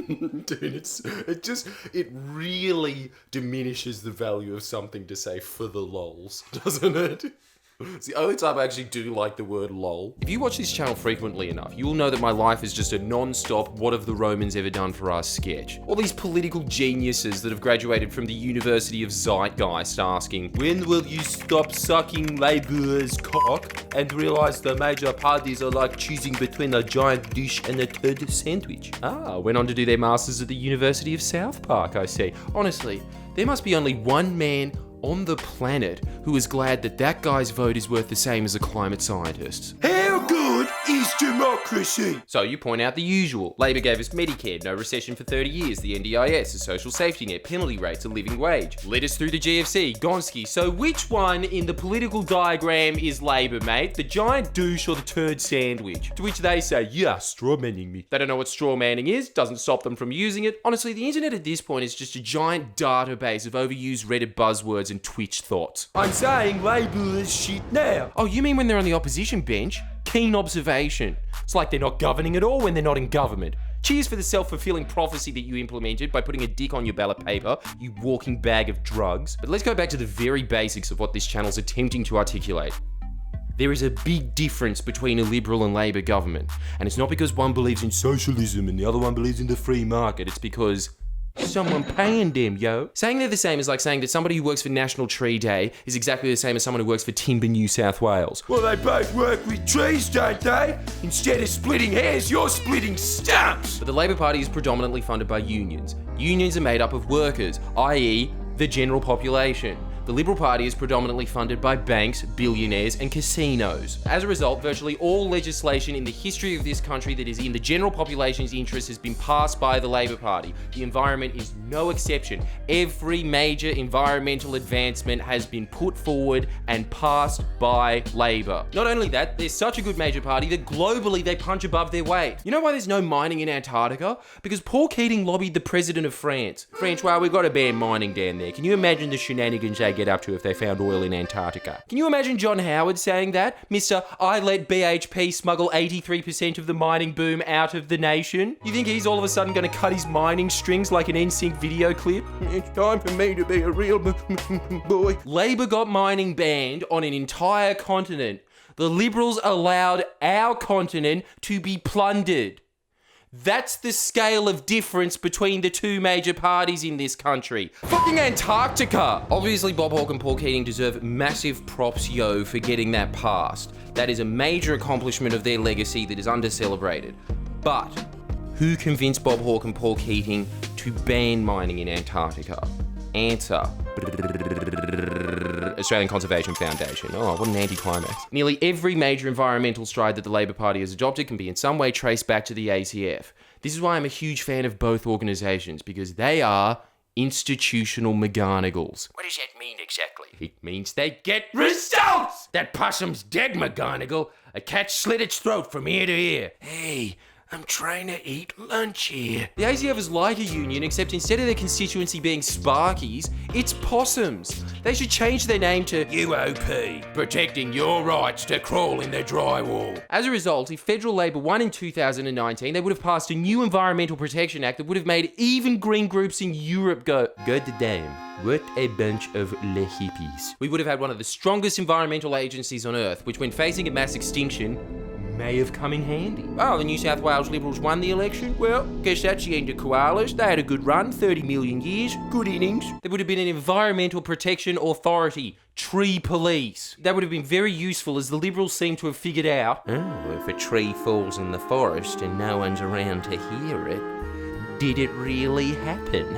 Dude, it really diminishes the value of something to say for the lols, doesn't it? It's the only time I actually do like the word lol. If you watch this channel frequently enough, you will know that my life is just a non-stop what have the Romans ever done for us sketch. All these political geniuses that have graduated from the University of Zeitgeist asking, when will you stop sucking Labour's cock and realise the major parties are like choosing between a giant douche and a turd sandwich? Went on to do their masters at the University of South Park, I see. Honestly, there must be only one man on the planet who is glad that that guy's vote is worth the same as a climate scientist's. How good is democracy? So you point out the usual. Labor gave us Medicare, no recession for 30 years, the NDIS, a social safety net, penalty rates, a living wage. Led us through the GFC, Gonski. So which one in the political diagram is Labor, mate? The giant douche or the turd sandwich? To which they say, yeah, straw manning me. They don't know what straw manning is, doesn't stop them from using it. Honestly, the internet at this point is just a giant database of overused Reddit buzzwords and Twitch thoughts. I'm saying Labour is shit now. Oh, you mean when they're on the opposition bench? Keen observation. It's like they're not governing at all when they're not in government. Cheers for the self-fulfilling prophecy that you implemented by putting a dick on your ballot paper, you walking bag of drugs. But let's go back to the very basics of what this channel's attempting to articulate. There is a big difference between a Liberal and Labor government. And it's not because one believes in socialism and the other one believes in the free market. It's because someone paying them, yo. Saying they're the same is like saying that somebody who works for National Tree Day is exactly the same as someone who works for Timber New South Wales. Well, they both work with trees, don't they? Instead of splitting hairs, you're splitting stumps. But the Labor Party is predominantly funded by unions. Unions are made up of workers, i.e. the general population. The Liberal Party is predominantly funded by banks, billionaires, and casinos. As a result, virtually all legislation in the history of this country that is in the general population's interest has been passed by the Labor Party. The environment is no exception. Every major environmental advancement has been put forward and passed by Labor. Not only that, they're such a good major party that globally they punch above their weight. You know why there's no mining in Antarctica? Because Paul Keating lobbied the president of France. Francois, we've got to ban mining down there. Can you imagine the shenanigans they get up to if they found oil in Antarctica? Can you imagine John Howard saying that? Mr. I let BHP smuggle 83% of the mining boom out of the nation? You think he's all of a sudden going to cut his mining strings like an NSYNC video clip? It's time for me to be a real boy. Labor got mining banned on an entire continent. The Liberals allowed our continent to be plundered. That's the scale of difference between the two major parties in this country. Fucking Antarctica! Obviously, Bob Hawke and Paul Keating deserve massive props, yo, for getting that passed. That is a major accomplishment of their legacy that is under-celebrated. But who convinced Bob Hawke and Paul Keating to ban mining in Antarctica? Answer. Australian Conservation Foundation. Oh, what an anticlimax. Nearly every major environmental stride that the Labor Party has adopted can be in some way traced back to the ACF. This is why I'm a huge fan of both organisations, because they are institutional McGonagalls. What does that mean exactly? It means they get results! That possum's dead, McGonagall. A cat slit its throat from ear to ear. Hey, I'm trying to eat lunch here. The ACF is like a union, except instead of their constituency being Sparkies, it's possums. They should change their name to UOP, protecting your rights to crawl in the drywall. As a result, if federal Labor won in 2019, they would have passed a new Environmental Protection Act that would have made even green groups in Europe go, God damn, what a bunch of le hippies. We would have had one of the strongest environmental agencies on Earth, which when facing a mass extinction, may have come in handy. Oh, the New South Wales Liberals won the election? Well, guess that's the end of koalas. They had a good run, 30 million years, good innings. There would have been an Environmental Protection Authority, tree police. That would have been very useful, as the Liberals seem to have figured out, oh, if a tree falls in the forest and no one's around to hear it, did it really happen?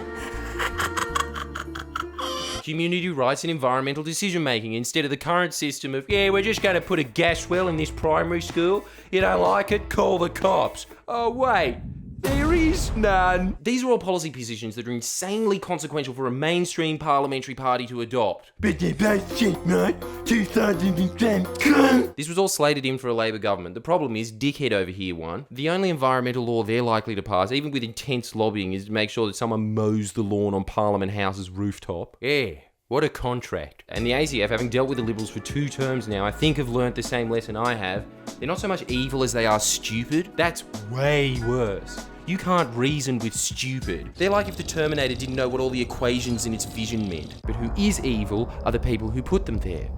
Community rights and environmental decision making instead of the current system of, yeah, we're just going to put a gas well in this primary school. You don't like it? Call the cops. Oh, wait. There is none. These are all policy positions that are insanely consequential for a mainstream parliamentary party to adopt. But they both shit, mate. 2010. This was all slated in for a Labor government. The problem is, dickhead over here won. The only environmental law they're likely to pass, even with intense lobbying, is to make sure that someone mows the lawn on Parliament House's rooftop. Yeah. What a contract. And the ACF, having dealt with the Liberals for 2 terms now, I think have learnt the same lesson I have. They're not so much evil as they are stupid. That's way worse. You can't reason with stupid. They're like if the Terminator didn't know what all the equations in its vision meant. But who is evil are the people who put them there.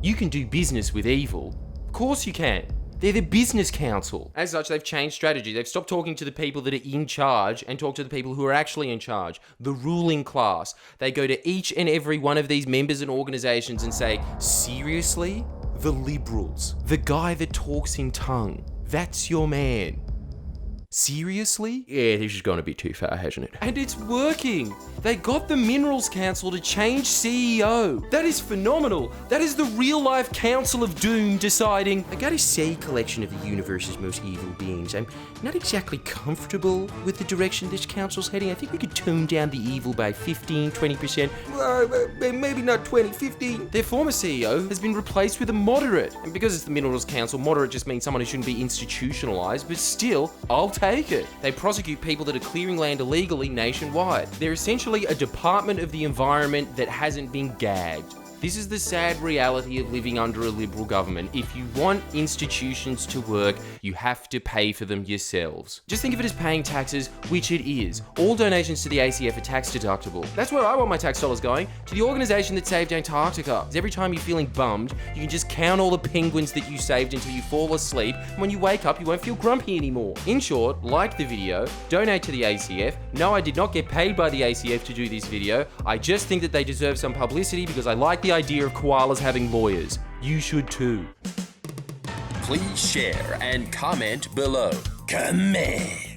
You can do business with evil. Of course you can. They're the business council. As such, they've changed strategy. They've stopped talking to the people that are in charge and talk to the people who are actually in charge, the ruling class. They go to each and every one of these members and organizations and say, seriously? The liberals, the guy that talks in tongue, that's your man. Seriously? Yeah, this has gone a bit too far, hasn't it? And it's working! They got the Minerals Council to change CEO. That is phenomenal. That is the real-life Council of Doom deciding, I gotta say, collection of the universe's most evil beings, I'm not exactly comfortable with the direction this council's heading. I think we could tone down the evil by 15, 20%. Maybe not 20, 15. Their former CEO has been replaced with a moderate. And because it's the Minerals Council, moderate just means someone who shouldn't be institutionalized, but still, I'll take it. They prosecute people that are clearing land illegally nationwide. They're essentially a department of the environment that hasn't been gagged. This is the sad reality of living under a liberal government. If you want institutions to work, you have to pay for them yourselves. Just think of it as paying taxes, which it is. All donations to the ACF are tax deductible. That's where I want my tax dollars going, to the organisation that saved Antarctica. Because every time you're feeling bummed, you can just count all the penguins that you saved until you fall asleep, and when you wake up, you won't feel grumpy anymore. In short, like the video, donate to the ACF. No, I did not get paid by the ACF to do this video. I just think that they deserve some publicity because I like the idea of koalas having lawyers. You should too. Please share and comment below. Comment.